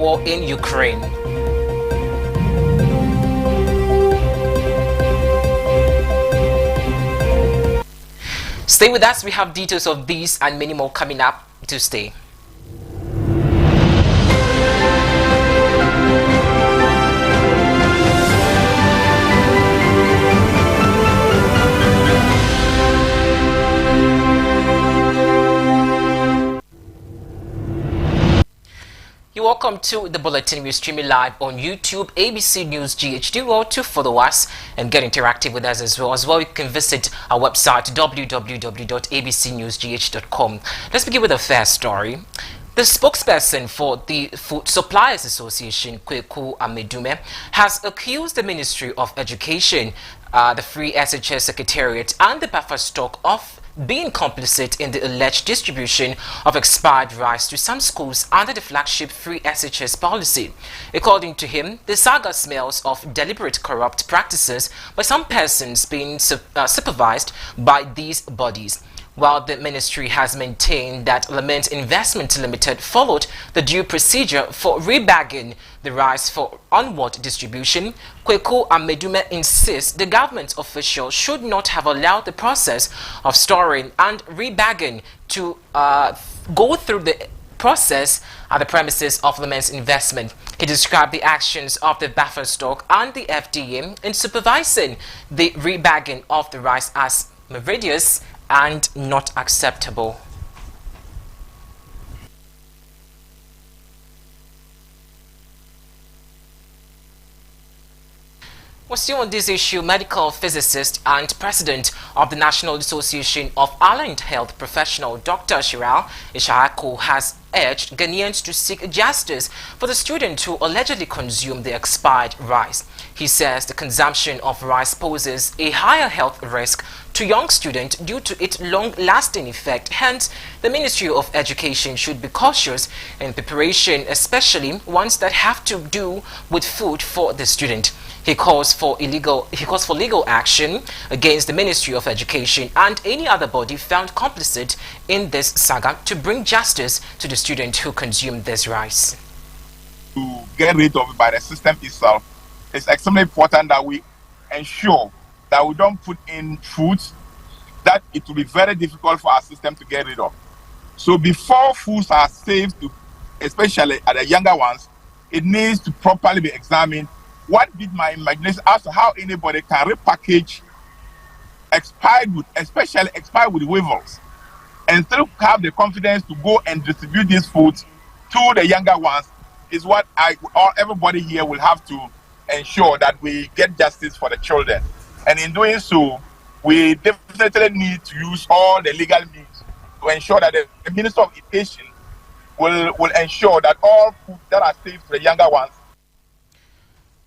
war in Ukraine. Stay with us. We have details of these and many more coming up. To stay. You're welcome to the bulletin. We're streaming live on YouTube, ABC News GHD World. To follow us and get interactive with us as well, you can visit our website www.abcnewsgh.com. Let's begin with the first story. The spokesperson for the Food Suppliers Association, Kweku Amedume, has accused the Ministry of Education, the Free SHS Secretariat, and the buffer stock of being complicit in the alleged distribution of expired rice to some schools under the flagship Free SHS policy. According to him, the saga smells of deliberate corrupt practices by some persons being supervised by these bodies. While the ministry has maintained that Lament Investment Limited followed the due procedure for rebagging the rice for onward distribution, Kweku Amedume insists the government official should not have allowed the process of storing and rebagging to go through the process at the premises of Lament's Investment. He described the actions of the buffer stock and the FDA in supervising the rebagging of the rice as meridious and not acceptable. We're still on this issue. Medical physicist and president of the National Association of Allied Health Professional, Dr. Shiral Ishako, has urged Ghanaians to seek justice for the student who allegedly consumed the expired rice. He says the consumption of rice poses a higher health risk to young students due to its long-lasting effect. Hence, the Ministry of Education should be cautious in preparation, especially ones that have to do with food for the student. He calls for legal action against the Ministry of Education and any other body found complicit in this saga to bring justice to the student who consumed this rice. To get rid of it by the system itself, it's extremely important that we ensure that we don't put in foods that it will be very difficult for our system to get rid of. So before foods are saved, especially at the younger ones, it needs to properly be examined. What did my imagination as to how anybody can repackage expired wood, especially expired wood weevils, and still have the confidence to go and distribute these foods to the younger ones is what everybody here will have to ensure that we get justice for the children. And in doing so, we definitely need to use all the legal means to ensure that the Minister of Education will ensure that all food that are saved to the younger ones.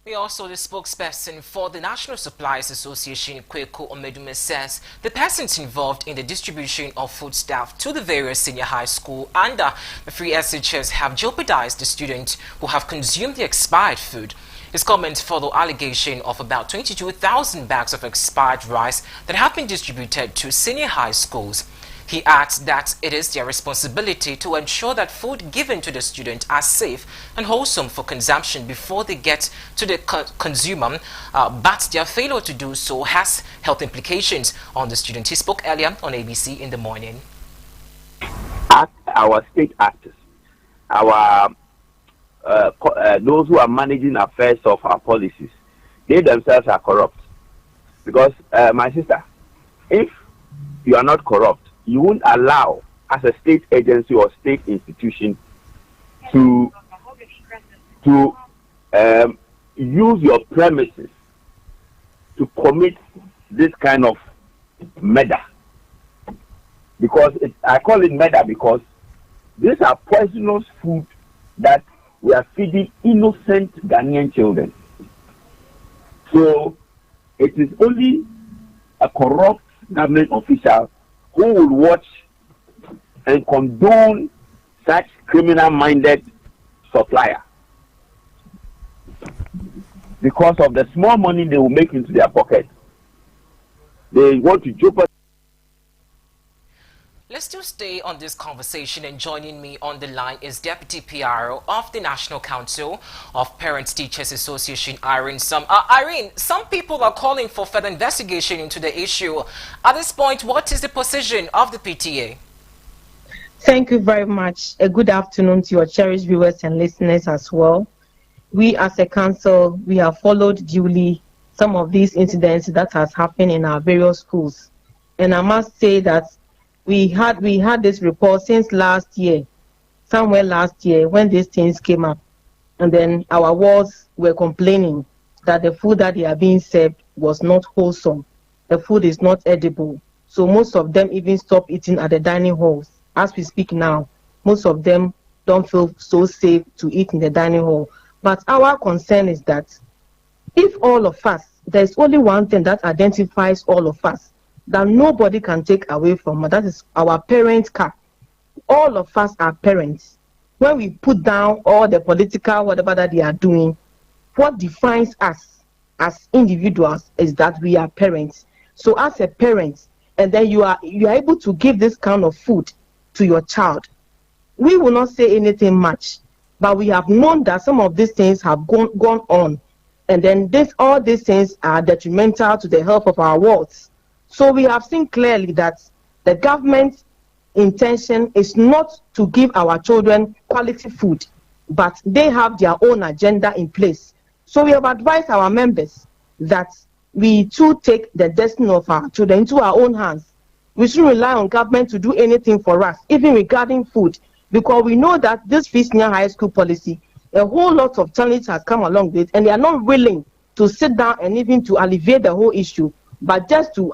We also, the spokesperson for the National Suppliers Association, Kweku Amedume, says the persons involved in the distribution of foodstuff to the various senior high school under the Free SHS have jeopardized the students who have consumed the expired food. His comments follow allegation of about 22,000 bags of expired rice that have been distributed to senior high schools. He adds that it is their responsibility to ensure that food given to the student are safe and wholesome for consumption before they get to the consumer, but their failure to do so has health implications on the student. He spoke earlier on ABC in the morning. Our state actors, those who are managing affairs of our policies, they themselves are corrupt. Because, my sister, if you are not corrupt, you won't allow, as a state agency or state institution, to use your premises to commit this kind of murder. Because I call it murder because these are poisonous food that we are feeding innocent Ghanaian children. So it is only a corrupt government official who will watch and condone such criminal-minded supplier because of the small money they will make into their pocket. They want to jeopardize. Let's still stay on this conversation, and joining me on the line is Deputy PRO of the National Council of Parents Teachers Association, Irene. Irene, some people are calling for further investigation into the issue. At this point, what is the position of the PTA? Thank you very much. A good afternoon to your cherished viewers and listeners as well. We as a council, we have followed duly some of these incidents that has happened in our various schools. And I must say that we had this report since last year, somewhere last year, when these things came up. And then our wards were complaining that the food that they are being served was not wholesome. The food is not edible. So most of them even stop eating at the dining halls. As we speak now, most of them don't feel so safe to eat in the dining hall. But our concern is that if all of us, there's only one thing that identifies all of us, that nobody can take away from us. That is our parent cap. All of us are parents. When we put down all the political whatever that they are doing, what defines us as individuals is that we are parents. So as a parent, and then you are able to give this kind of food to your child, we will not say anything much, but we have known that some of these things have gone on, and then all these things are detrimental to the health of our wards. So we have seen clearly that the government's intention is not to give our children quality food, but they have their own agenda in place. So we have advised our members that we too take the destiny of our children into our own hands. We shouldn't rely on government to do anything for us, even regarding food, because we know that this senior high school policy, a whole lot of challenges has come along with it, and they are not willing to sit down and even to alleviate the whole issue. But just to,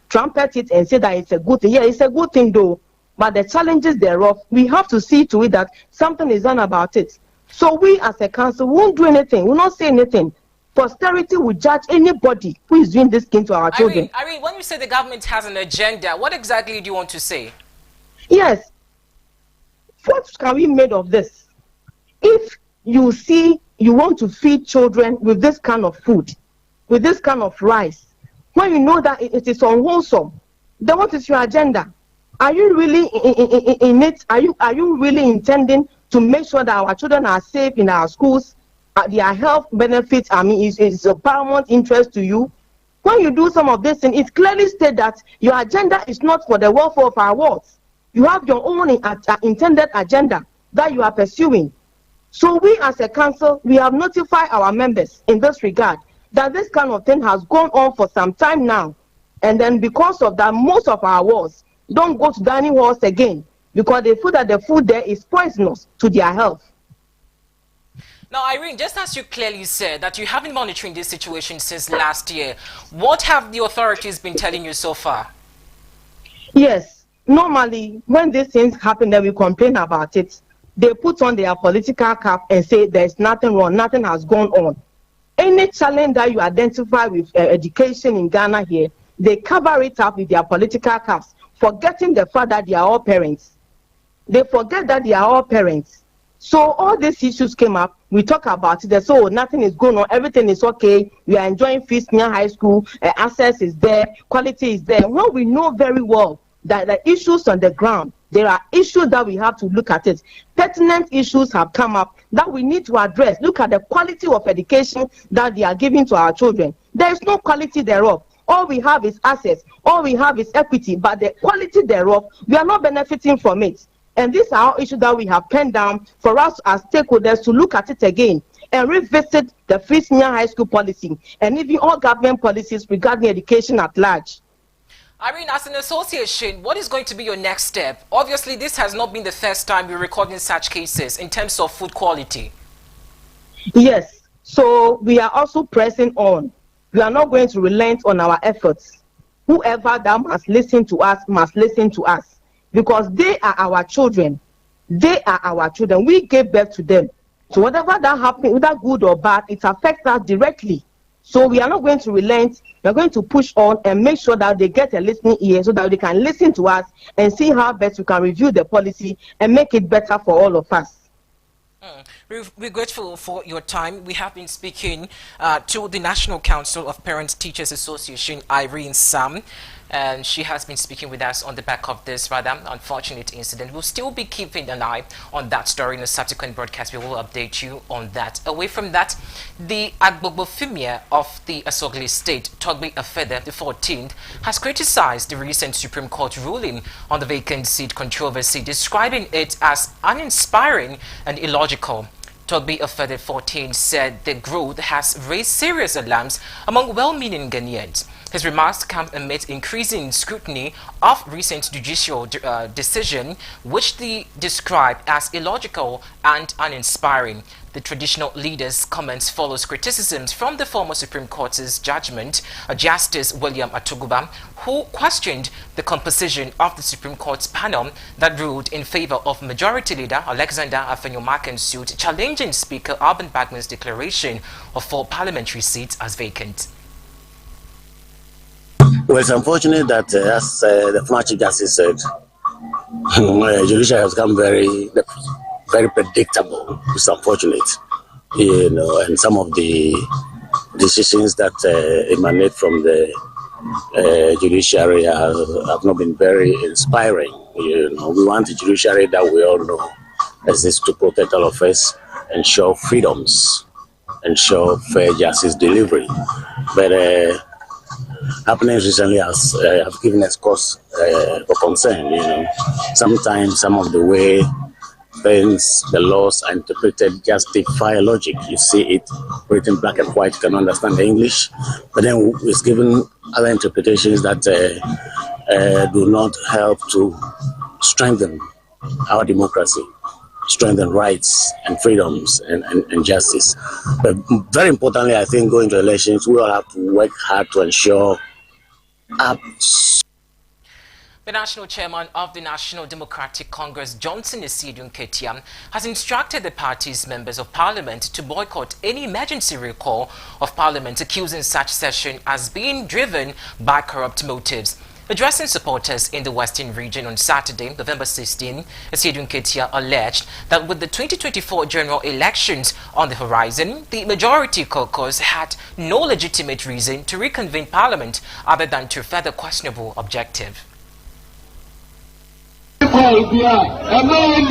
trumpet it and say that it's a good thing. Yeah, it's a good thing though. But the challenges thereof, we have to see to it that something is done about it. So we as a council won't do anything, will not say anything. Posterity will judge anybody who is doing this thing to our children. Irene, when you say the government has an agenda, what exactly do you want to say? Yes. What can we make of this? If you see you want to feed children with this kind of food, with this kind of rice, when you know that it is unwholesome, then what is your agenda? Are you really in it? Are you really intending to make sure that our children are safe in our schools? Their health benefits, is a paramount interest to you. When you do some of this, and it clearly states that your agenda is not for the welfare of our wards. You have your own intended agenda that you are pursuing. So we as a council, we have notified our members in this regard that this kind of thing has gone on for some time now. And then because of that, most of our wards don't go to dining halls again because they feel that the food there is poisonous to their health. Now, Irene, just as you clearly said that you have been monitoring this situation since last year, what have the authorities been telling you so far? Yes, normally when these things happen, then we complain about it. They put on their political cap and say there's nothing wrong, nothing has gone on. Any challenge that you identify with education in Ghana here, they cover it up with their political caps, forgetting the fact that they are all parents. They forget that they are all parents. So all these issues came up, we talk about it, so nothing is going on, everything is okay, we are enjoying fees near high school, access is there, quality is there. Well, we know very well that the issues on the ground, there are issues that we have to look at it. Pertinent issues have come up that we need to address. Look at the quality of education that they are giving to our children. There is no quality thereof. All we have is access, all we have is equity, but the quality thereof, we are not benefiting from it. And these are our issues that we have penned down for us as stakeholders to look at it again and revisit the free senior high school policy and even all government policies regarding education at large. Irene, as an association, what is going to be your next step? Obviously, this has not been the first time you're recording such cases in terms of food quality. Yes, so we are also pressing on. We are not going to relent on our efforts. Whoever that must listen to us because they are our children. They are our children. We gave birth to them. So whatever that happens, whether good or bad, it affects us directly. So we are not going to relent. We are going to push on and make sure that they get a listening ear so that they can listen to us and see how best we can review the policy and make it better for all of us. We're grateful for your time. We have been speaking to the National Council of Parents Teachers Association, Irene Sam, and she has been speaking with us on the back of this rather unfortunate incident. We'll still be keeping an eye on that story in a subsequent broadcast. We will update you on that. Away from that, the Agbogbofemia of the Asogli State, Togbe Afede, the 14th, has criticized the recent Supreme Court ruling on the vacant seat controversy, describing it as uninspiring and illogical. Togbe Afede 14 said the growth has raised serious alarms among well-meaning Ghanaians. His remarks come amid increasing scrutiny of recent judicial decision, which they described as illogical and uninspiring. The traditional leader's comments follows criticisms from the former Supreme Court's judgment, Justice William Atuguba, who questioned the composition of the Supreme Court's panel that ruled in favor of Majority Leader Alexander Afenyomaken's suit challenging Speaker Alban Bagman's declaration of 4 parliamentary seats as vacant. Well, it's unfortunate that, as the former Chief Justice said, judiciary has become very predictable. It's unfortunate, and some of the decisions that emanate from the judiciary have not been very inspiring. We want a judiciary that we all know exists to protect all of us, ensure freedoms, ensure fair justice delivery. But happenings recently have given us cause for concern. Sometimes some of the way things, the laws are interpreted just defy logic. You see it written black and white, you can understand the English, but then it's given other interpretations that do not help to strengthen our democracy, strengthen rights and freedoms and justice. But very importantly, I think going to elections, we all have to work hard to ensure the national chairman of the National Democratic Congress, Johnson Esiedun Ketia, has instructed the party's members of parliament to boycott any emergency recall of parliament, accusing such session as being driven by corrupt motives. Addressing supporters in the Western region on Saturday, November 16, Esiedun Ketia alleged that with the 2024 general elections on the horizon, the majority caucus had no legitimate reason to reconvene parliament other than to further questionable objective. Parliament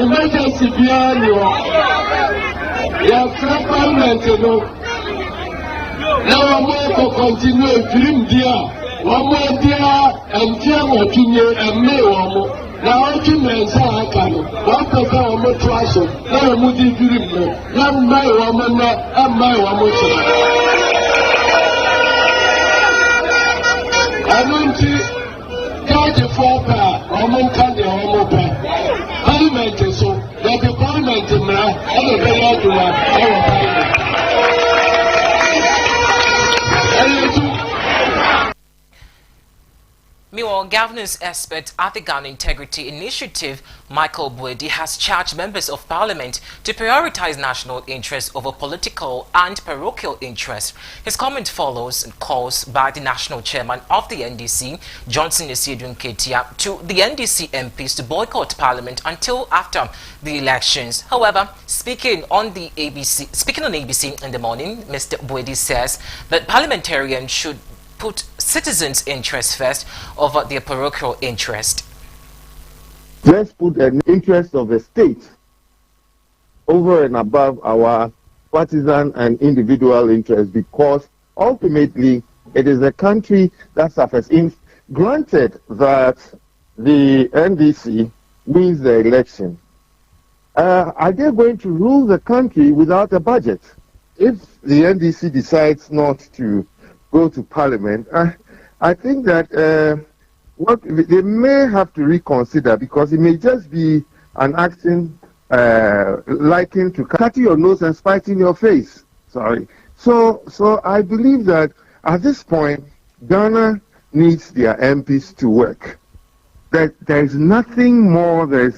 emergency beyond you. Parliament, now I'm going to continue dream dear. One more dear and dear opinion and me one. Now I can answer I can. One person on my trash. Now I'm moving dream. Now my woman and my woman. I don't see. The Parliament is so that the Parliament is now and the Meanwhile, governance expert at the Ghana Integrity Initiative, Michael Buedi, has charged members of parliament to prioritize national interests over political and parochial interests. His comment follows calls by the national chairman of the NDC, Johnson Esiedun Ketia, to the NDC MPs to boycott parliament until after the elections. However, speaking on ABC in the morning, Mr. Buedi says that parliamentarians should put citizens' interests first over their parochial interest. Let's put the interest of the state over and above our partisan and individual interests, because ultimately it is the country that suffers. Granted that the NDC wins the election, are they going to rule the country without a budget? If the NDC decides not to go to parliament, I think that what they may have to reconsider, because it may just be an action likened to cutting your nose and spiting your face. Sorry. So I believe that at this point, Ghana needs their MPs to work. That there is nothing more to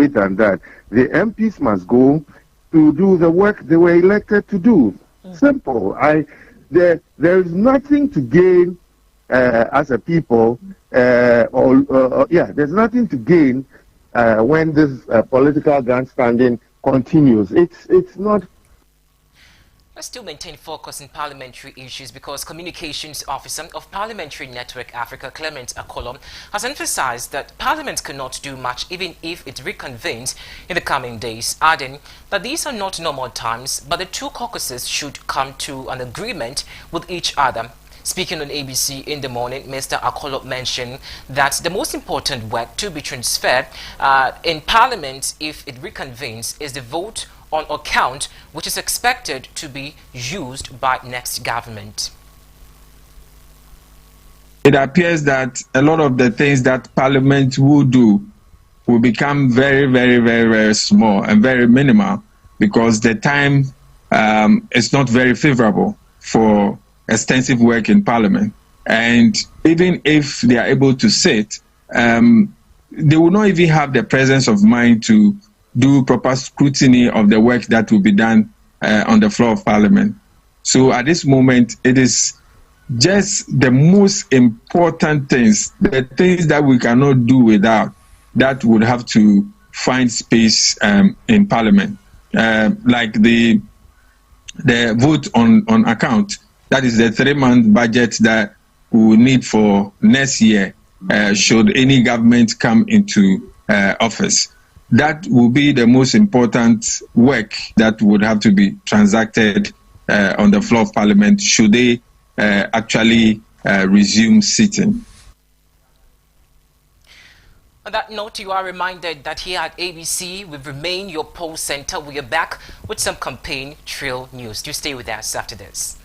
it than that. The MPs must go to do the work they were elected to do. Simple. There is nothing to gain as a people, there's nothing to gain when this political grandstanding continues. It's not. Let's still maintain focus in parliamentary issues because Communications Officer of Parliamentary Network Africa, Clement Akolo, has emphasized that Parliament cannot do much even if it reconvenes in the coming days, adding that these are not normal times, but the two caucuses should come to an agreement with each other. Speaking on ABC in the morning, Mr. Akolo mentioned that the most important work to be transferred in Parliament if it reconvenes is the vote on account, which is expected to be used by next government. It appears that a lot of the things that Parliament will do will become very, very, very, very small and very minimal because the time is not very favorable for extensive work in Parliament. And even if they are able to sit, they will not even have the presence of mind to do proper scrutiny of the work that will be done on the floor of Parliament. So at this moment, it is just the most important things, the things that we cannot do without, that would have to find space in Parliament. Like the vote on account, that is the 3-month budget that we will need for next year should any government come into office. That will be the most important work that would have to be transacted on the floor of Parliament should they actually resume sitting. On that note, you are reminded that here at ABC, we remain your poll center. We are back with some campaign trail news. Do stay with us after this.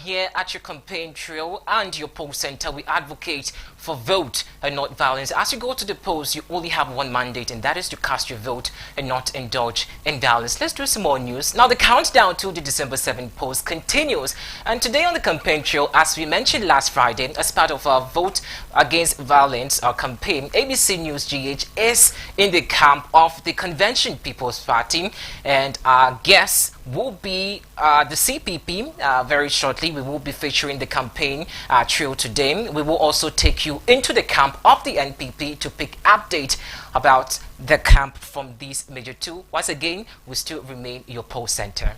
Here at your campaign trail and your poll center, we advocate for vote and not violence. As you go to the polls, you only have one mandate, and that is to cast your vote and not indulge in violence. Let's do some more news. Now, the countdown to the December 7th polls continues. And today on the campaign trail, as we mentioned last Friday, as part of our Vote Against Violence our campaign, ABC News GH is in the camp of the Convention People's Party. And our guests will be the CPP. Very shortly, we will be featuring the campaign trail today. We will also take you into the camp of the NPP to pick update about the camp from these major two. Once again, we still remain your poll center.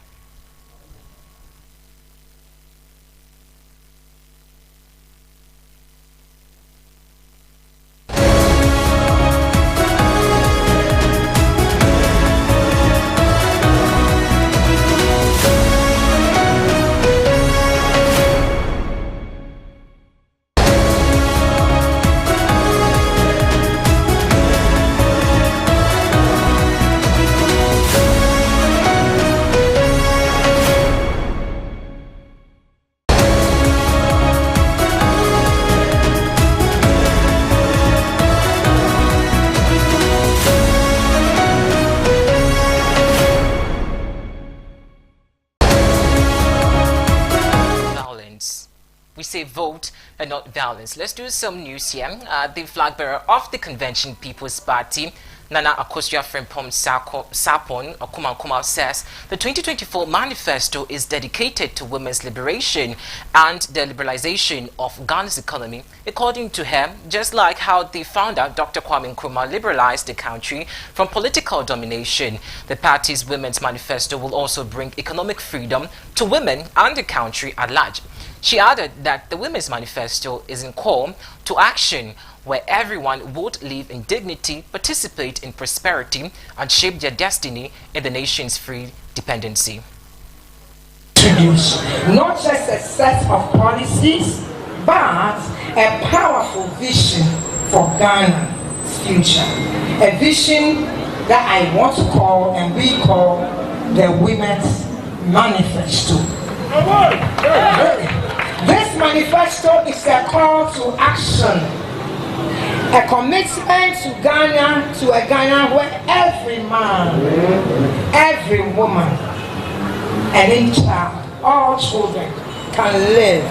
We say vote and not violence. Let's do some news here. The flag bearer of the Convention People's Party, Nana Akosua Frimpong Sapon Okumankuma, says the 2024 manifesto is dedicated to women's liberation and the liberalization of Ghana's economy. According to her, just like how the founder, Dr. Kwame Nkrumah, liberalized the country from political domination, the party's women's manifesto will also bring economic freedom to women and the country at large. She added that the Women's Manifesto is in call to action where everyone would live in dignity, participate in prosperity, and shape their destiny in the nation's free dependency. Not just a set of policies, but a powerful vision for Ghana's future. A vision that I want to call, and we call, the Women's Manifesto. This manifesto is a call to action, a commitment to Ghana, to a Ghana where every man, every woman, and any child, all children can live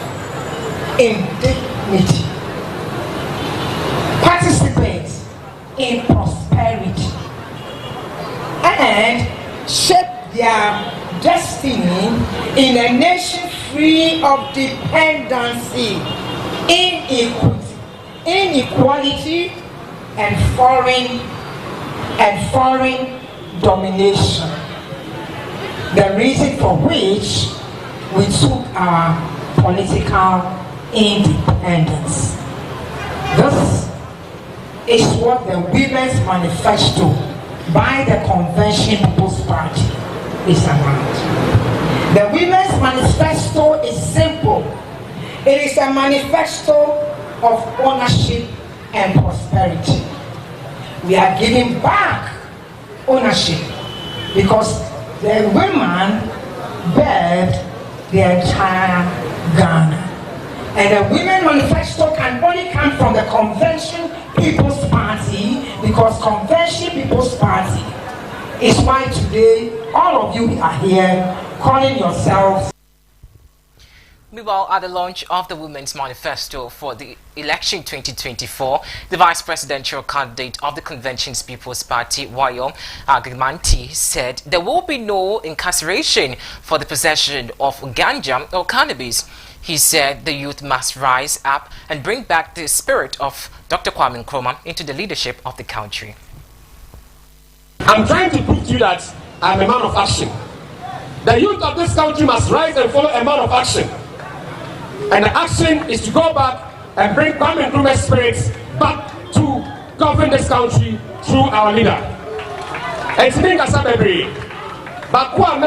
in dignity, participate in prosperity, and shape their destiny in a nation free of dependency, inequality, and foreign domination. The reason for which we took our political independence. This is what the Women's Manifesto by the Convention People's Party is about. The Women's Manifesto is simple. It is a manifesto of ownership and prosperity. We are giving back ownership because the women birthed the entire Ghana. And the Women Manifesto can only come from the Convention People's Party, because Convention People's Party is why today all of you are here calling yourselves. Meanwhile, at the launch of the Women's Manifesto for the election 2024, the vice presidential candidate of the Convention's People's Party, Wayo Agrimanti, said there will be no incarceration for the possession of ganja or cannabis. He said the youth must rise up and bring back the spirit of Dr. Kwame Nkrumah into the leadership of the country. I'm trying to prove to you that I'm a man of action. The youth of this country must rise and follow a man of action. And the action is to go back and bring Kwame Nkrumah's spirits back to govern this country through our leader. And today, Bakwa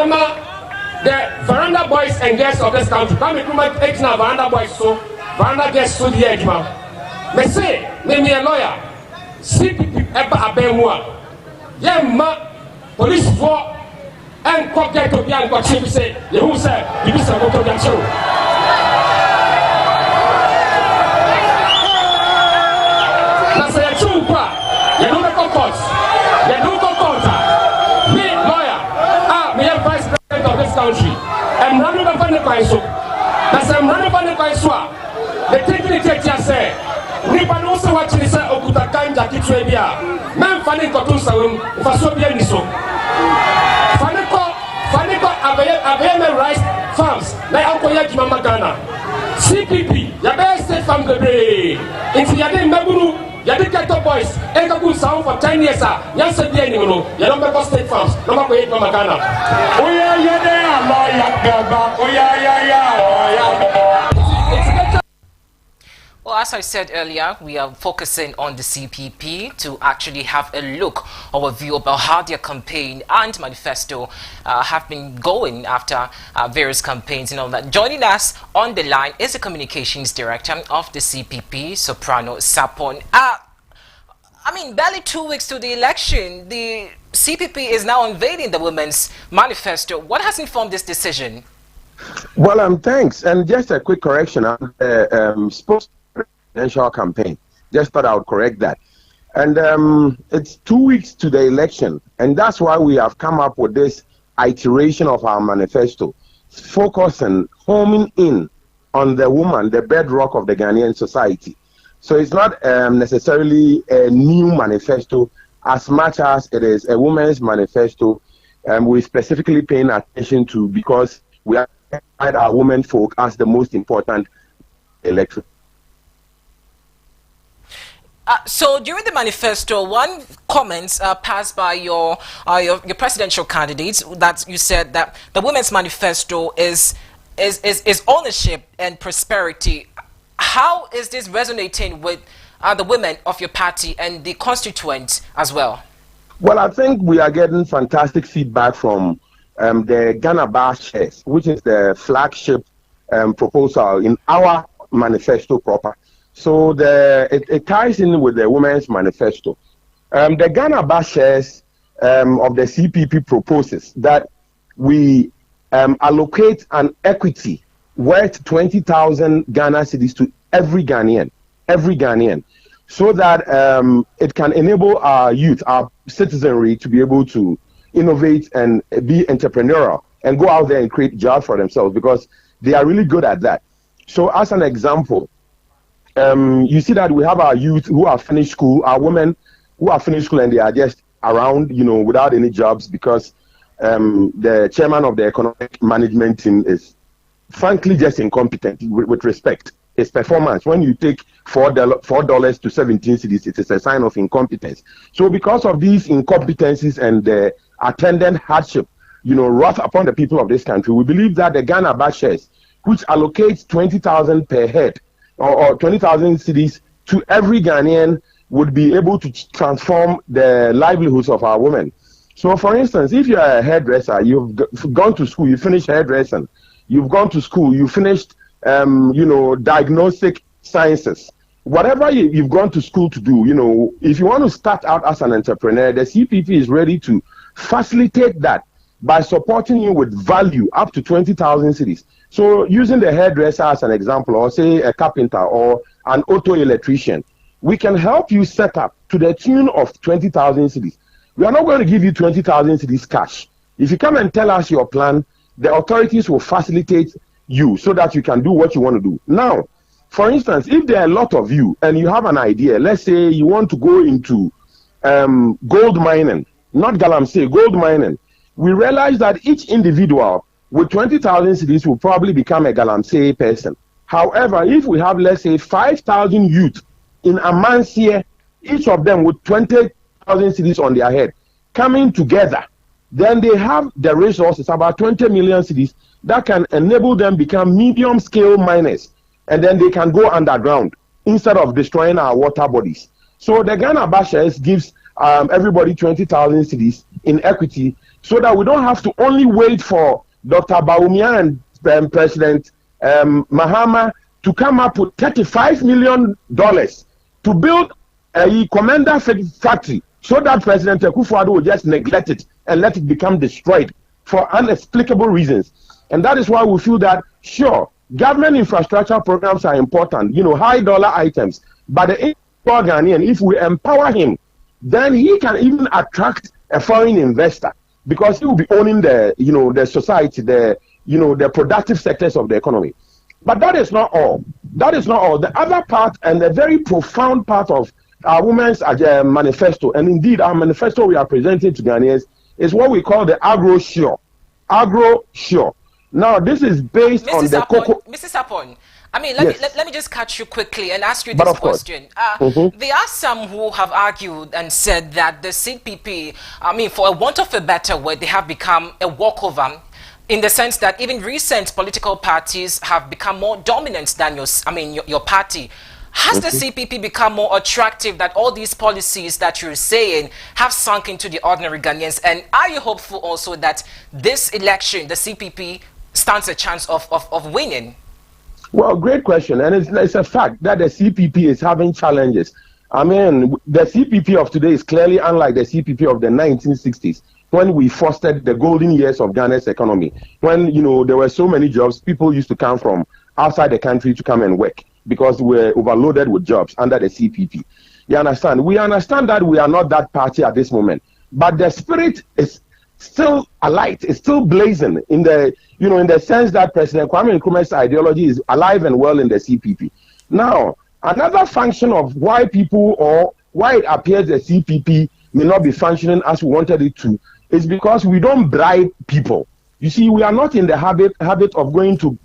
the veranda boys and girls of this country. Kwame Nkrumah takes now veranda boys, so veranda girls so the edge, man. Me say, me a lawyer. CPP eba abemwa. Yeah, ma police for and court get to be and court chief say, you who say, you be some to the show. That's a true part. You know the courts. You know the court. Me lawyer. Me a vice president of this country. I'm running up on the Paiso. That's I'm running up on the Paiso. The technical teacher say, Nipa no se watch this okuta kanja kitwebia. Men fani kotun sawum faso bia niso. Faniko abeye rice farms na akoya jimama Ghana. CPP ya be state farm bebre. Inti ya de maburu ya de keto boys e ka kun sawo for 10 years ya se bia ni no ya no be state farms no ma koye jimama Ghana. Oya ya de Allah ya gaba oya ya. Well, as I said earlier, we are focusing on the CPP to actually have a look or a view about how their campaign and manifesto have been going after various campaigns and all that. Joining us on the line is the communications director of the CPP, Soprano Sapon. I mean, barely 2 weeks to the election, the CPP is now unveiling the Women's Manifesto. What has informed this decision? Well, thanks. And just a quick correction. Sports presidential campaign. Just thought I would correct that. And it's 2 weeks to the election. And that's why we have come up with this iteration of our manifesto, focusing, homing in on the woman, the bedrock of the Ghanaian society. So it's not necessarily a new manifesto as much as it is a women's manifesto. We're specifically paying attention to because we are our women folk as the most important electorate. So during the manifesto, one comment passed by your presidential candidates that you said that the Women's Manifesto is ownership and prosperity. How is this resonating with the women of your party and the constituents as well? Well, I think we are getting fantastic feedback from the Ghana Bar Shares, which is the flagship proposal in our manifesto proper. So it ties in with the Women's Manifesto. The Ghana Bar Shares of the CPP proposes that we allocate an equity worth 20,000 Ghana cedis to every Ghanaian, so that it can enable our youth, our citizenry, to be able to innovate and be entrepreneurial and go out there and create jobs for themselves, because they are really good at that. So as an example, you see that we have our youth who have finished school, our women who have finished school, and they are just around, without any jobs, because the chairman of the economic management team is frankly just incompetent with respect. His performance, when you take $4 to 17 cedis, it is a sign of incompetence. So because of these incompetencies and the attendant hardship, wrath upon the people of this country, we believe that the Ghana Bar Shares, which allocates 20,000 per head or 20,000 cedis to every Ghanaian, would be able to transform the livelihoods of our women. So, for instance, if you are a hairdresser, you've gone to school, you finished hairdressing, you've gone to school, you finished, diagnostic sciences, whatever you've gone to school to do, if you want to start out as an entrepreneur, the CPP is ready to facilitate that by supporting you with value up to 20,000 cedis. So, using the hairdresser as an example, or say a carpenter or an auto electrician, we can help you set up to the tune of 20,000 cedis. We are not going to give you 20,000 cedis cash. If you come and tell us your plan, the authorities will facilitate you so that you can do what you want to do. Now, for instance, if there are a lot of you and you have an idea, let's say you want to go into gold mining, not galamsey, gold mining, we realize that each individual with 20,000 cedis will probably become a galamsey person. However, if we have, let's say, 5,000 youth in Amansie, each of them with 20,000 cedis on their head, coming together, then they have the resources, about 20 million cedis, that can enable them become medium-scale miners, and then they can go underground instead of destroying our water bodies. So the Ghana Bar Shares gives everybody 20,000 cedis in equity, so that we don't have to only wait for Dr. Bawumia and President Mahama to come up with $35 million to build a commander factory, so that President Akufo-Addo will just neglect it and let it become destroyed for inexplicable reasons. And that is why we feel that, sure, government infrastructure programs are important, high dollar items, but the individual Ghanaian, if we empower him, then he can even attract a foreign investor, because he will be owning the, the society, the productive sectors of the economy. But that is not all. That is not all. The other part, and the very profound part of our Women's Manifesto, and indeed our manifesto we are presenting to Ghanaians, is what we call the Agro-Sure. Agro-Sure. Now, this is based on the cocoa. Mrs. Sapon, I mean, let me just catch you quickly and ask you this question. There are some who have argued and said that the CPP, I mean, for a want of a better word, they have become a walkover, in the sense that even recent political parties have become more dominant than your party. Has the CPP become more attractive, that all these policies that you're saying have sunk into the ordinary Ghanaians? And are you hopeful also that this election, the CPP stands a chance of winning? Well, great question. And it's a fact that the CPP is having challenges. I mean, the CPP of today is clearly unlike the CPP of the 1960s, when we fostered the golden years of Ghana's economy, when, there were so many jobs, people used to come from outside the country to come and work, because we're overloaded with jobs under the CPP. You understand? We understand that we are not that party at this moment, but the spirit is still alight, it's still blazing in the, in the sense that President Kwame Nkrumah's ideology is alive and well in the CPP. Now, another function of why it appears the CPP may not be functioning as we wanted it to is because we don't bribe people. You see, we are not in the habit of going to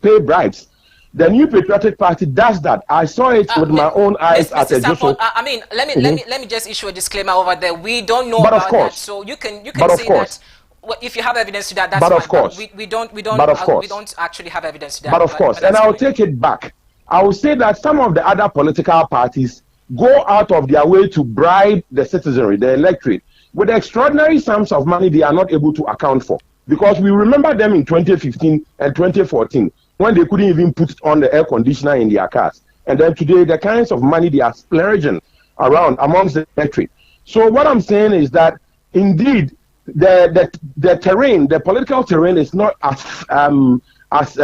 pay bribes. The New Patriotic Party does that. I saw it with my own eyes at a Joshua. I mean, let me just issue a disclaimer over there. We don't know about that, so you can say that. Well, if you have evidence to that, that's fine. But we don't actually have evidence to that. But of course, and I'll take it back. I would say that some of the other political parties go out of their way to bribe the citizenry, the electorate, with extraordinary sums of money they are not able to account for. Because we remember them in 2015 and 2014 when they couldn't even put on the air conditioner in their cars. And then today, the kinds of money they are splurging around amongst the electorate. So what I'm saying is that indeed the terrain, the political terrain, is not as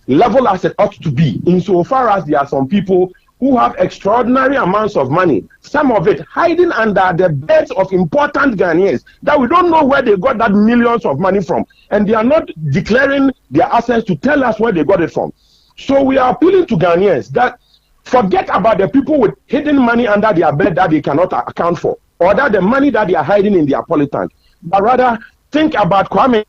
level as it ought to be, insofar as there are some people who have extraordinary amounts of money, some of it hiding under the beds of important Ghanaians that we don't know where they got that millions of money from, and they are not declaring their assets to tell us where they got it from. So we are appealing to Ghanaians that forget about the people with hidden money under their bed that they cannot account for, or that the money that they are hiding in their polytank, but rather think about Kwame.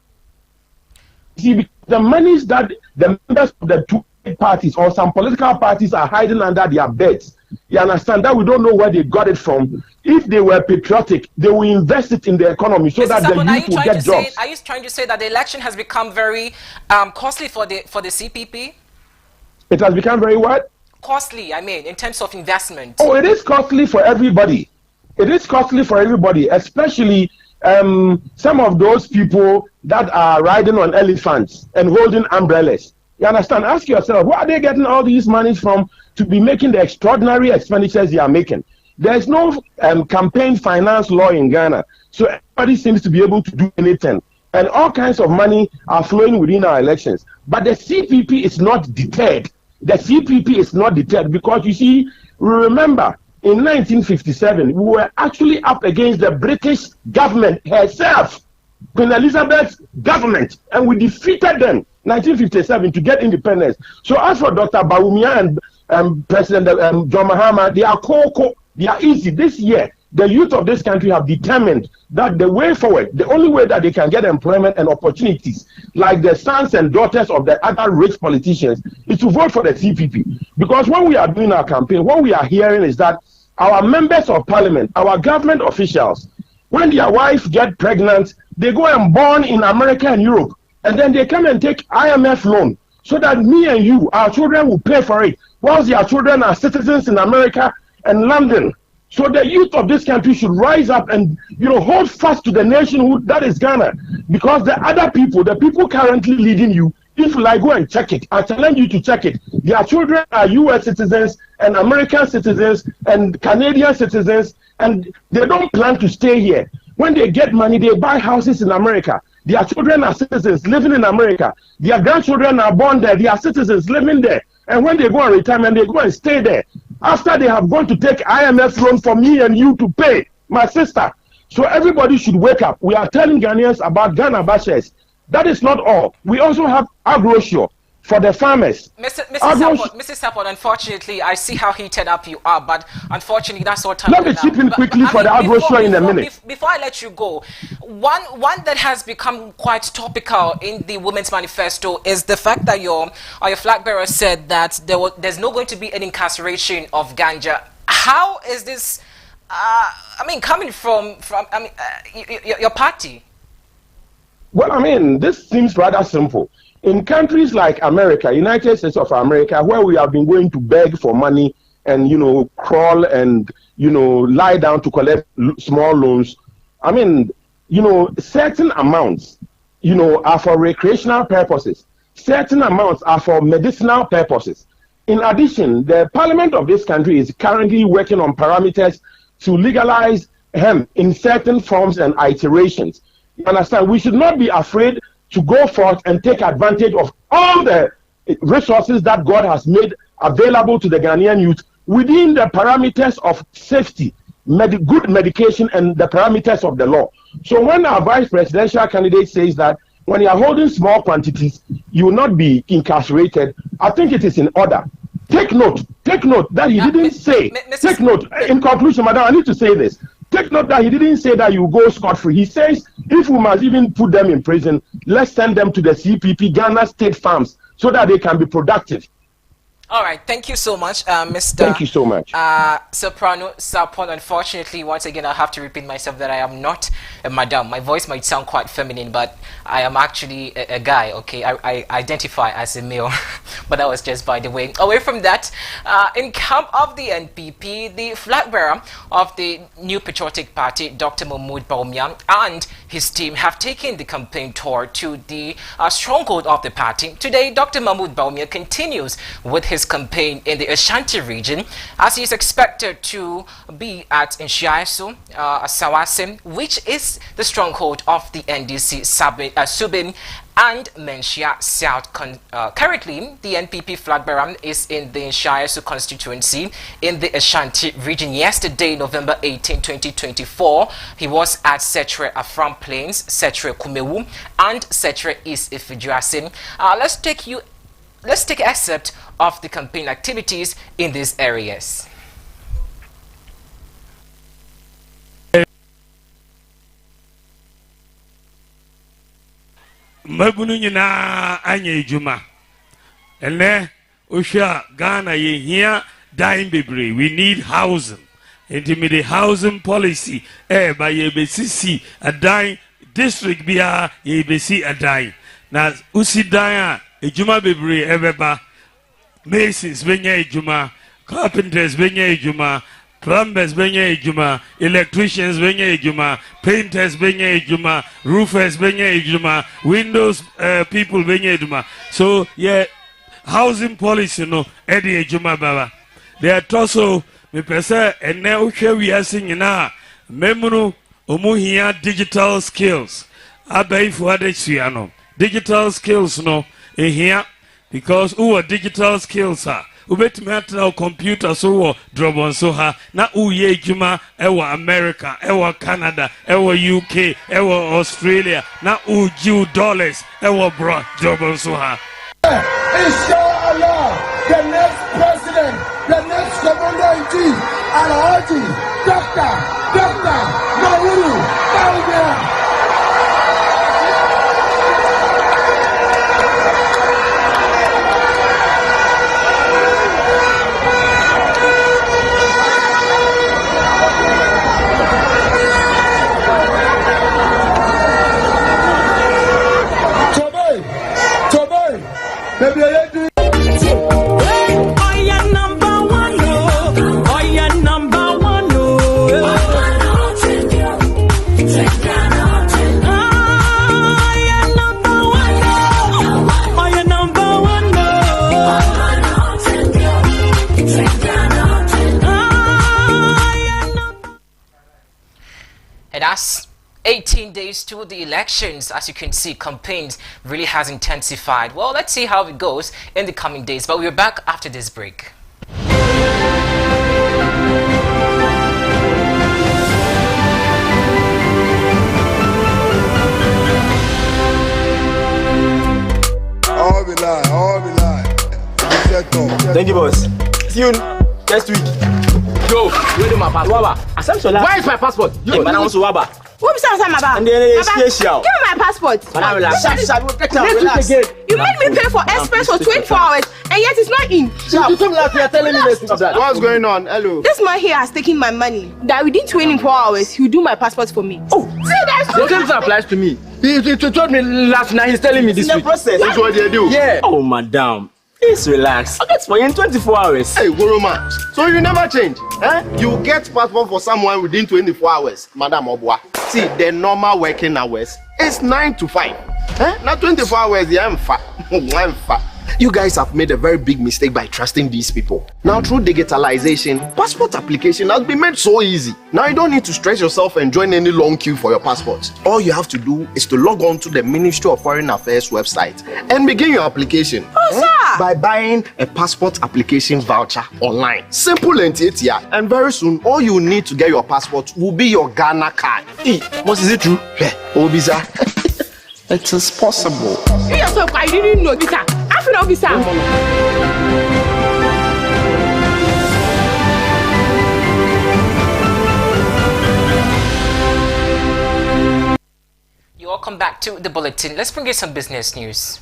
See, the monies that the members of the two parties or some political parties are hiding under their beds, you understand, that we don't know where they got it from. If they were patriotic, they will invest it in the economy so that the youth will get jobs. Are you trying to say that the election has become very costly for the CPP? It has become very what? Costly, I mean, in terms of investment. Oh, it is costly for everybody. It is costly for everybody, especially some of those people that are riding on elephants and holding umbrellas. You understand? Ask yourself, where are they getting all these money from to be making the extraordinary expenditures they are making? There's no campaign finance law in Ghana, so everybody seems to be able to do anything. And all kinds of money are flowing within our elections. But the CPP is not deterred. The CPP is not deterred because, you see, remember, in 1957, we were actually up against the British government herself, Queen Elizabeth's government, and we defeated them 1957 to get independence. So as for Dr. Bawumia and President John Mahama, they are they are easy. This year, the youth of this country have determined that the way forward, the only way that they can get employment and opportunities, like the sons and daughters of the other rich politicians, is to vote for the CPP. Because when we are doing our campaign, what we are hearing is that our members of parliament, our government officials, when their wives get pregnant, they go and born in America and Europe. And then they come and take IMF loan so that me and you, our children, will pay for it, whilst their children are citizens in America and London. So the youth of this country should rise up and, hold fast to the nationhood that is Ghana. Because the other people, the people currently leading you, if you like, go and check it. I challenge you to check it. Their children are US citizens and American citizens and Canadian citizens, and they don't plan to stay here. When they get money, they buy houses in America. Their children are citizens living in America. Their grandchildren are born there. They are citizens living there. And when they go on retirement, they go and stay there. After they have gone to take IMF loan for me and you to pay, my sister. So everybody should wake up. We are telling Ghanaians about Ghana Bashers. That is not all. We also have AgroSure for the farmers. Mrs. Support, unfortunately, I see how heated up you are, but unfortunately, that's all time. Let me chip in quickly for the AgroSure in a minute. Before I let you go, one that has become quite topical in the Women's Manifesto is the fact that your flag bearer said that there's not going to be an incarceration of ganja. How is this? Coming from your party? Well, this seems rather simple. In countries like America, United States of America, where we have been going to beg for money and, crawl and, lie down to collect small loans, certain amounts, are for recreational purposes. Certain amounts are for medicinal purposes. In addition, the parliament of this country is currently working on parameters to legalize hemp in certain forms and iterations. You understand? We should not be afraid to go forth and take advantage of all the resources that God has made available to the Ghanaian youth within the parameters of safety, good medication, and the parameters of the law. So when our vice presidential candidate says that when you are holding small quantities, you will not be incarcerated, I think it is in order. Take note that he didn't say, take note, in conclusion, madam, I need to say this. Take note that he didn't say that you go scot-free. He says if we must even put them in prison, let's send them to the CPP, Ghana State Farms, so that they can be productive. All right, thank you so much, Mr. Thank you so much. Soprano Sapon. Unfortunately, once again, I have to repeat myself that I am not a madam. My voice might sound quite feminine, but I am actually a guy, okay? I identify as a male, but that was just by the way. Away from that, in camp of the NPP, the flag bearer of the New Patriotic Party, Dr. Mahmoud Bawumia, and his team have taken the campaign tour to the stronghold of the party. Today, Dr. Mahmoud Bawumia continues with his campaign in the Ashanti region, as he is expected to be at Nshiaesu, Asawase, which is the stronghold of the NDC Subin and Menchia South. Currently, the NPP flag bearer is in the Nshiaesu constituency in the Ashanti region. Yesterday, November 18, 2024, he was at Setre Afram Plains, Setre Kumewu, and Setre East Ifiduasin. Let's take excerpt of the campaign activities in these areas. Mabunu nyina anya ejuma ene ohwa Ghana ye hia dying bebre. We need housing. Intimate housing policy ba ye besisi a dying district bia ye besi a dying na usi dying ejuma bebre ebeba. Masons benya ejuma, carpenters benya ejuma, plumbers benya ejuma, electricians benya ejuma, painters benya ejuma, roofers benya ejuma, windows people benya ejuma. So yeah, housing policy no edi ejuma baba. They are also me pesa ene uhwe wiase nyina memunu omuhia digital skills. Abaifu adesua no. Digital skills no ehia. Because who digital skills are ubetimi computer so drop on so ha na uye juma ewa America ewa Canada ewa UK ewa Australia na uju dollars ewa bro drop on so ha. Inshallah, the next president, the next commander-in-chief, Alhaji Dr. Mahmoud Bawumia. And that's 18 days to the elections. As you can see, campaigns really has intensified. Well, let's see how it goes in the coming days. But we're back after this break. All be lie. Thank you, boss. See you next week. Yo, where is my passport? Where is my passport? Yo, man, I want to Waba. Who is Maba? And then give me my passport. You made me pay for express for 24 hours and yet it's not in. You told me that you are telling me this. What's going on? Hello. This man here has taken my money. That within 24 hours he will do my passport for me. Oh, see that's the same thing applies to me. He told me last night. He's telling me this week. Process. That's what they do. Yeah. Oh, madam. Please relax. I'll get for you in 24 hours. Hey, Goroma. So you never change? Eh? You get passport for someone within 24 hours, Madam Obwa. See, the normal working hours is 9 to 5. Eh? Not 24 hours, yeah, I'm fat. You guys have made a very big mistake by trusting these people. Now, through digitalization, passport application has been made so easy. Now, you don't need to stress yourself and join any long queue for your passport. All you have to do is to log on to the Ministry of Foreign Affairs website and begin your application. Oh, sir! By buying a passport application voucher online. Simple and easier. And very soon, all you need to get your passport will be your Ghana card. What is it true? Obisa. It is possible. You yourself, I didn't know this. I feel officer. You all come back to the bulletin. Let's bring you some business news.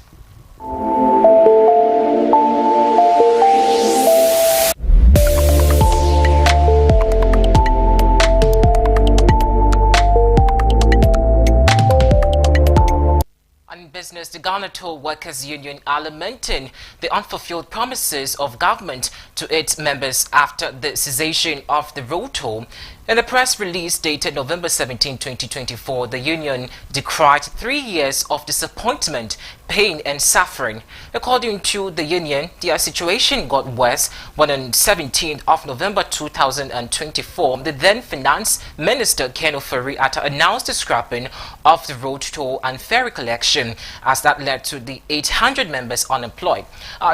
listeners, the Ghana Toll Workers Union are lamenting the unfulfilled promises of government to its members after the cessation of the road toll. In a press release dated November 17, 2024, the union decried 3 years of disappointment, pain and suffering. According to the union, their situation got worse when on 17th of November 2024, the then Finance Minister Ken Ofori-Atta announced the scrapping of the road toll and ferry collection, as that led to the 800 members unemployed.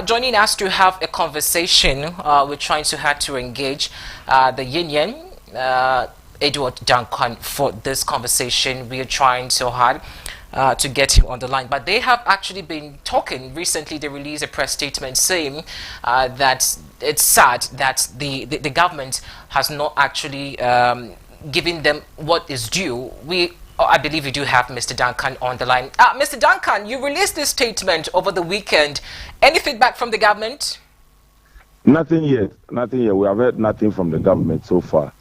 Joining us to have a conversation, we're trying to hard to engage the union, Edward Duncan, for this conversation. We are trying so hard to get him on the line, but they have actually been talking recently. They released a press statement saying that it's sad that the government has not actually given them what is due. I believe we do have Mr. Duncan on the line. Mr. Duncan, you released this statement over the weekend. Any feedback from the government? Nothing yet. Nothing yet. We have heard nothing from the government so far.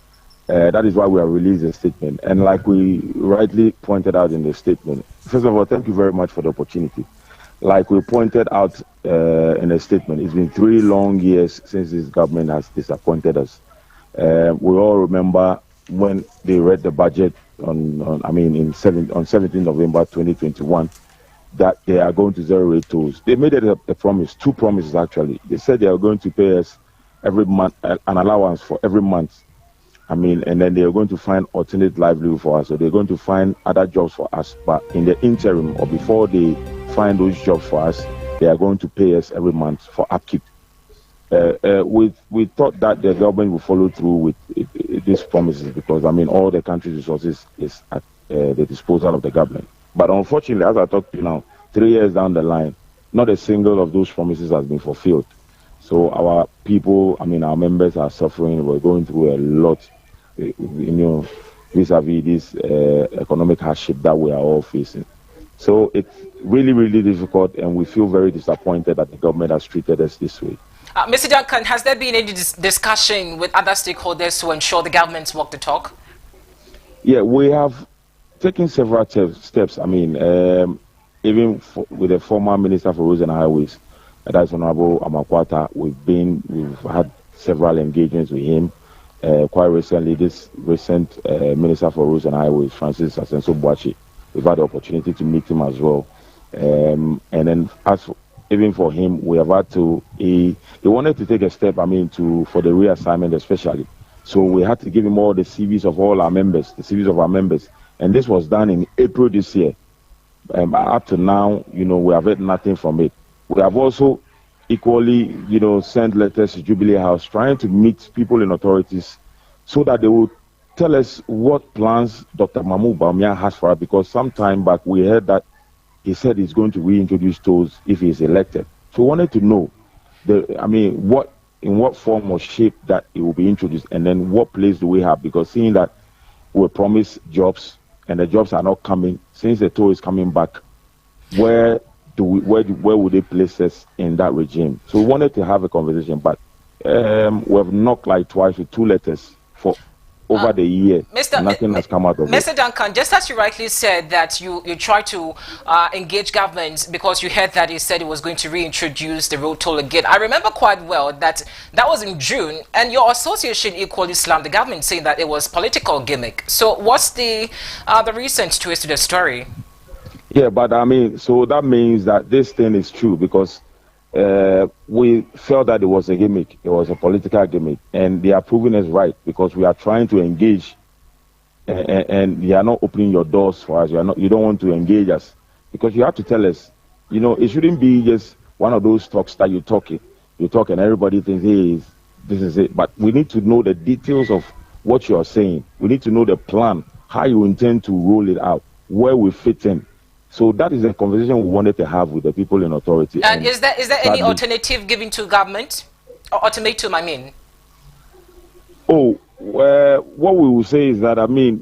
That is why we have released a statement. And like we rightly pointed out in the statement, first of all, thank you very much for the opportunity. Like we pointed out in the statement, it's been 3 long years since this government has disappointed us. We all remember when they read the budget on 17th November 2021, that they are going to zero rate tolls. They made it a promise, 2 promises actually. They said they are going to pay us every month, an allowance for every month. And then they are going to find alternate livelihood for us. So they're going to find other jobs for us. But in the interim, or before they find those jobs for us, they are going to pay us every month for upkeep. We thought that the government will follow through with these promises because, all the country's resources is at the disposal of the government. But unfortunately, as I talk to you now, 3 years down the line, not a single of those promises has been fulfilled. So our people, our members are suffering. We're going through a lot, vis-a-vis this economic hardship that we are all facing. So it's really, really difficult, and we feel very disappointed that the government has treated us this way. Mr. Duncan, has there been any discussion with other stakeholders to ensure the government's walk the talk? Yeah, we have taken several steps. Even with the former Minister for Roads and Highways, that's Honorable Amakwata, we've had several engagements with him. Quite recently, this recent Minister for Roads and Highways, Francis Asenso-Boakye, we've had the opportunity to meet him as well. And then even for him, we have had to, he wanted to take a step, for the reassignment especially. So we had to give him all the CVs of all our members, the CVs of our members. And this was done in April this year. Up to now, we have heard nothing from it. We have also equally, sent letters to Jubilee House trying to meet people in authorities so that they will tell us what plans Dr. Mahmoud Bawumia has for us, because some time back we heard that he said he's going to reintroduce tolls if he is elected. So we wanted to know, in what form or shape that it will be introduced, and then what place do we have, because seeing that we promised jobs and the jobs are not coming, since the toll is coming back, where would they place us in that regime? So we wanted to have a conversation, but we have knocked like twice with 2 letters for over the year. Nothing has come out of it. Mr. Duncan, just as you rightly said that you tried to engage government because you heard that he said he was going to reintroduce the road toll again. I remember quite well that was in June, and your association equally slammed the government, saying that it was political gimmick. So what's the recent twist to the story? Yeah, but so that means that this thing is true, because we felt that it was a gimmick, it was a political gimmick, and they are proving us right, because we are trying to engage, and they are not opening your doors for us. You don't want to engage us, because you have to tell us, it shouldn't be just one of those talks that you talk and everybody thinks, hey, this is it. But we need to know the details of what you are saying. We need to know the plan, how you intend to roll it out, where we fit in. So that is a conversation we wanted to have with the people in authority. And is there any alternative given to government? Or ultimatum, what we will say is that,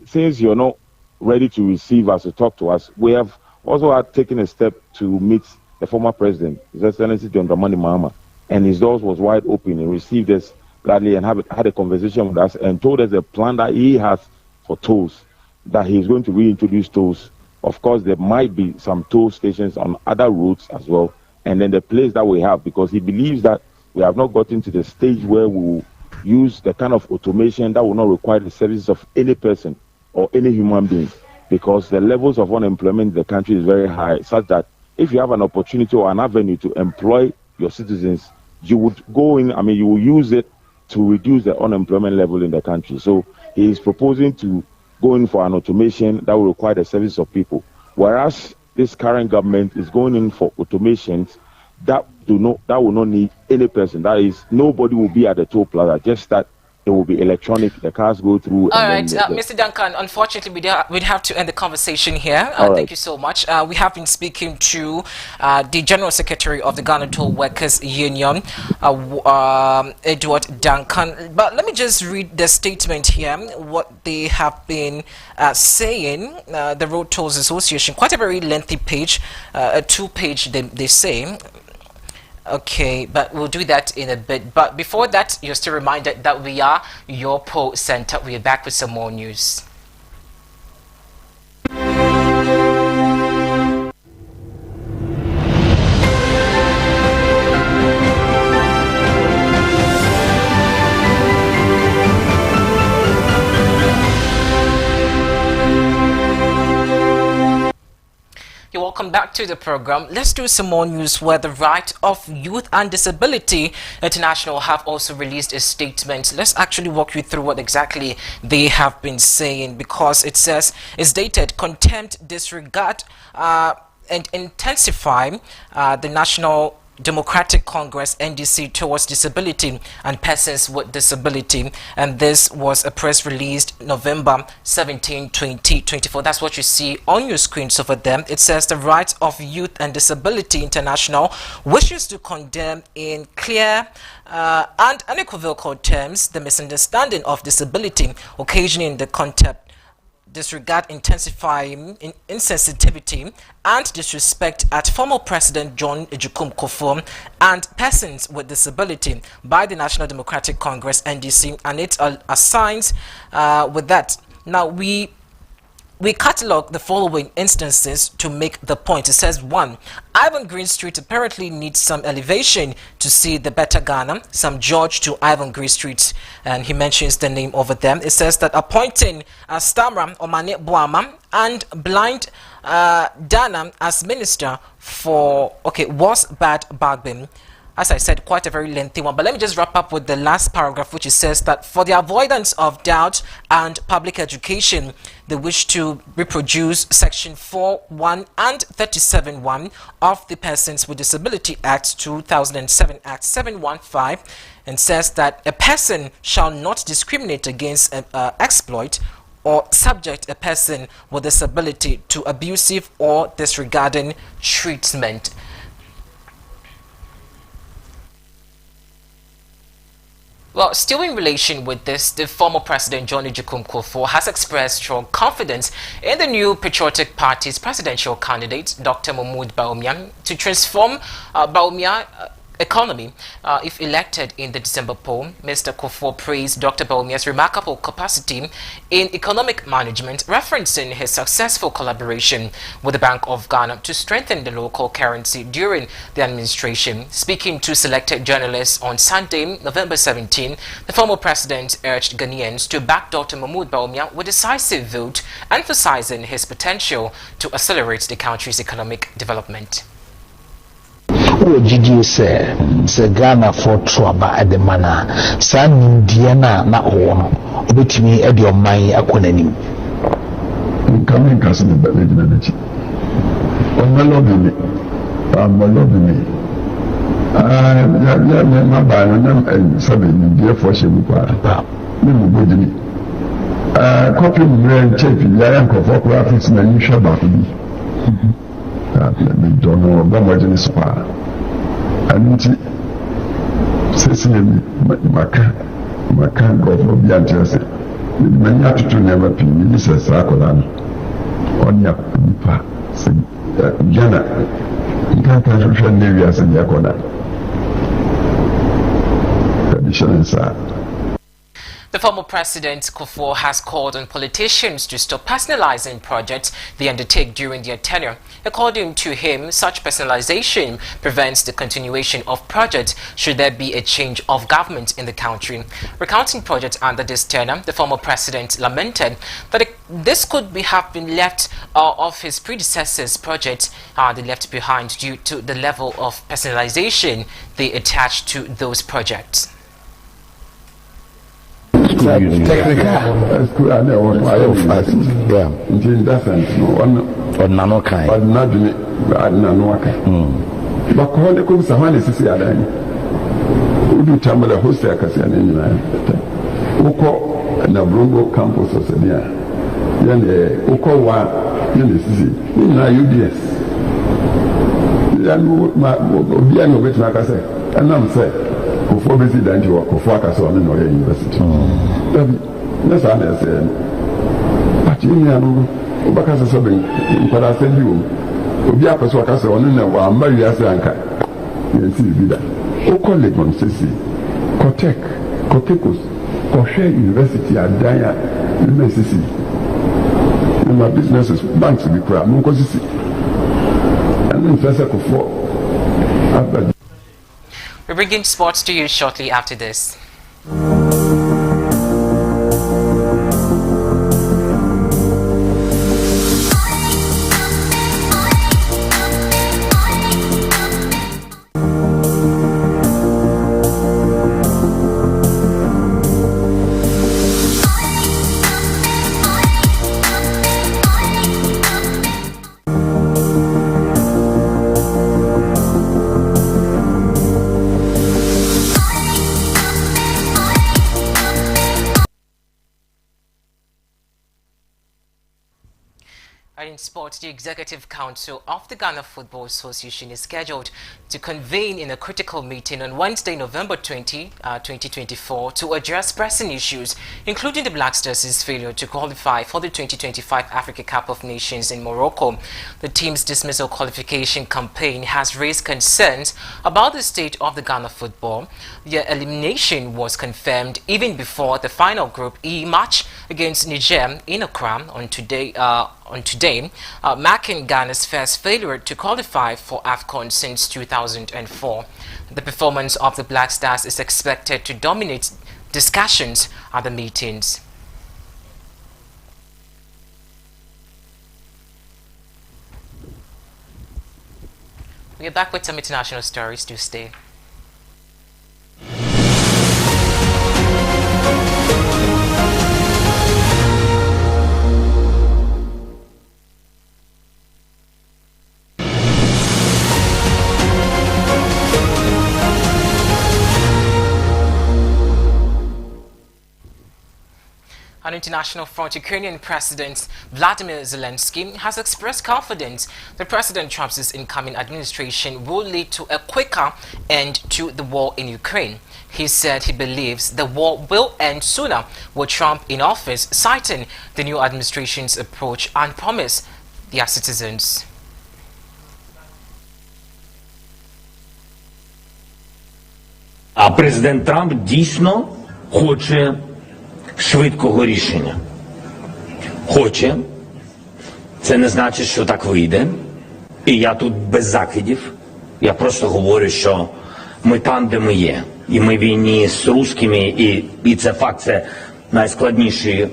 since you're not ready to receive us, to talk to us, we have also taken a step to meet the former president, His Excellency John Dramani Mahama, and his doors was wide open. He received us gladly and had a conversation with us and told us the plan that he has for tolls, that he's going to reintroduce tolls Of course, there might be some toll stations on other routes as well. And then the place that we have, because he believes that we have not gotten to the stage where we will use the kind of automation that will not require the services of any person or any human being, because the levels of unemployment in the country is very high, such that if you have an opportunity or an avenue to employ your citizens, you would go in, you will use it to reduce the unemployment level in the country. So he is proposing to go in for an automation that will require the service of people, whereas this current government is going in for automations that will not need any person. That is, nobody will be at the toll plaza, just that it will be electronic. The cars go through. All right, Mr. Duncan, unfortunately, we'd have to end the conversation here. Thank you so much. We have been speaking to the General Secretary of the Ghana Toll Workers Union, Edward Duncan. But let me just read the statement here, what they have been saying. The Road Tolls Association, quite a very lengthy page, a 2-page, they say. Okay, but we'll do that in a bit. But before that, you're still reminded that we are your poll center. We're back with some more news. Welcome back to the program. Let's do some more news where the Right of Youth and Disability International have also released a statement. Let's actually walk you through what exactly they have been saying, because it says it's dated contempt, disregard, and intensify the National Democratic Congress NDC towards disability and persons with disability. And this was a press released November 17, 2024. That's what you see on your screens over them. It says the Rights of Youth and Disability International wishes to condemn in clear and unequivocal terms the misunderstanding of disability occasioning the contempt, disregard, intensifying insensitivity and disrespect at former President John Ejikumu Kufuor and persons with disability by the National Democratic Congress NDC, and it assigns with that. Now we catalog the following instances to make the point. It says 1. Ivan Green Street apparently needs some elevation to see the better Ghana. Some George to Ivan Green Street, and he mentions the name over them. It says that appointing Stamra Omane Boama and Blind Dana as minister for was bad bargain. As I said, quite a very lengthy one, but let me just wrap up with the last paragraph, which says that for the avoidance of doubt and public education, they wish to reproduce Section 4.1 and 37.1 of the Persons with Disability Act 2007 Act 715, and says that a person shall not discriminate against, exploit, or subject a person with disability to abusive or disregarding treatment. Well, still in relation with this, the former President John Ejikumu Kufuor has expressed strong confidence in the new Patriotic Party's presidential candidate, Dr. Mahmoud Bawumia, to transform Bawumia economy if elected in the December poll. Mr. Kufuor praised Dr. Bawumia's remarkable capacity in economic management, referencing his successful collaboration with the Bank of Ghana to strengthen the local currency during the administration. Speaking to selected journalists on Sunday, November 17, the former president urged Ghanaians to back Dr. Mahmoud Bawumia with a decisive vote, emphasizing his potential to accelerate the country's economic development. Gigi say Ghana for trouble at the manor. San Diana na one. Obit me at your mind aquanim. Coming cousin the baby. Oh, my love me. My love me. My banana and seven dear for shame. Copy and check the uncle for graphics and you shall back me. Don't know about my spa. And Cecily, my can't go for the answer. Many have to never be Mrs. Sakolan on your paper. Jana, you can't catch your navy as in Yakona. Tradition, sir. The former president Kufuor has called on politicians to stop personalizing projects they undertake during their tenure. According to him, such personalization prevents the continuation of projects should there be a change of government in the country. Recounting projects under this tenure, the former president lamented that this could have been left of his predecessors' projects they left behind due to the level of personalization they attached to those projects. Technical. I know what I am fasting. Yeah. In that sense, no one. Kind. But not doing it. But call the course of one is the other. Who do tell me the host? I can say in Oko and the Brungo campus of Sedia. Then Oko one, in UBS. Then Biano with Macasa. And I'm saying. Before president you work for Akasa on the university. That's what I said. But you know, Bakasa Sobin, but I said you, Obiaka Swakasa on the one, Maria Sanka, and see Vida. O college on Sisi, Kotek, Kotekos, Koshe University at Daya, Sisi. My businesses, banks will be proud, Mokosisi. And then Professor Kufuor, after. We're bringing sports to you shortly after this. In sports, the Executive Council of the Ghana Football Association is scheduled to convene in a critical meeting on Wednesday, November 20, 2024 to address pressing issues, including the Black Stars' failure to qualify for the 2025 Africa Cup of Nations in Morocco. The team's dismissal qualification campaign has raised concerns about the state of the Ghana football. Their elimination was confirmed even before the final Group E match against Niger in Accra on today, marking Ghana's first failure to qualify for AFCON since 2004. The performance of the Black Stars is expected to dominate discussions at the meetings. We are back with some international stories to stay. On international front, Ukrainian President Vladimir Zelensky has expressed confidence that President Trump's incoming administration will lead to a quicker end to the war in Ukraine. He said he believes the war will end sooner with Trump in office, citing the new administration's approach and promise their citizens. Президент Трамп дійсно хоче швидкого рішення. Хоче. Це не значить, що так вийде. І я тут без закидів. Я просто говорю, що ми там, де ми є. І ми в війні з русскими, і це факт, це найскладніший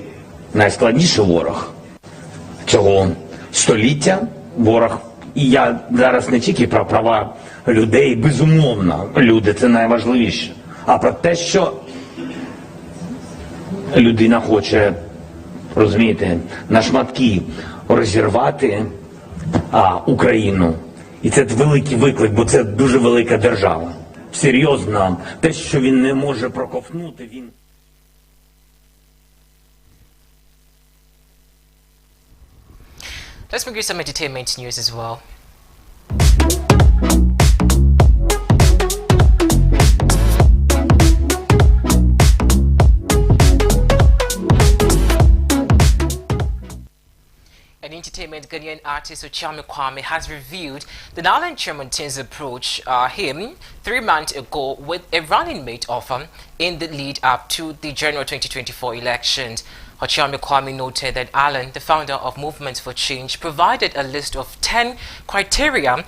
ворог цього століття. Ворог. І я зараз не тільки про права людей, безумовно, люди це найважливіше. А про те, що людина хоче, розумієте, на шматки розірвати Україну. І це великий виклик, бо це дуже велика держава. Серйозно, те, що він не може проковтнути, він... Let's bring you some entertainment news as well. Entertainment prominent Ghanaian artist Ochame Kwame has reviewed the Alan Tremontain's approach him 3 months ago with a running mate offer in the lead up to the January 2024 elections. Ochame Kwame noted that Alan, the founder of Movements for Change, provided a list of 10 criteria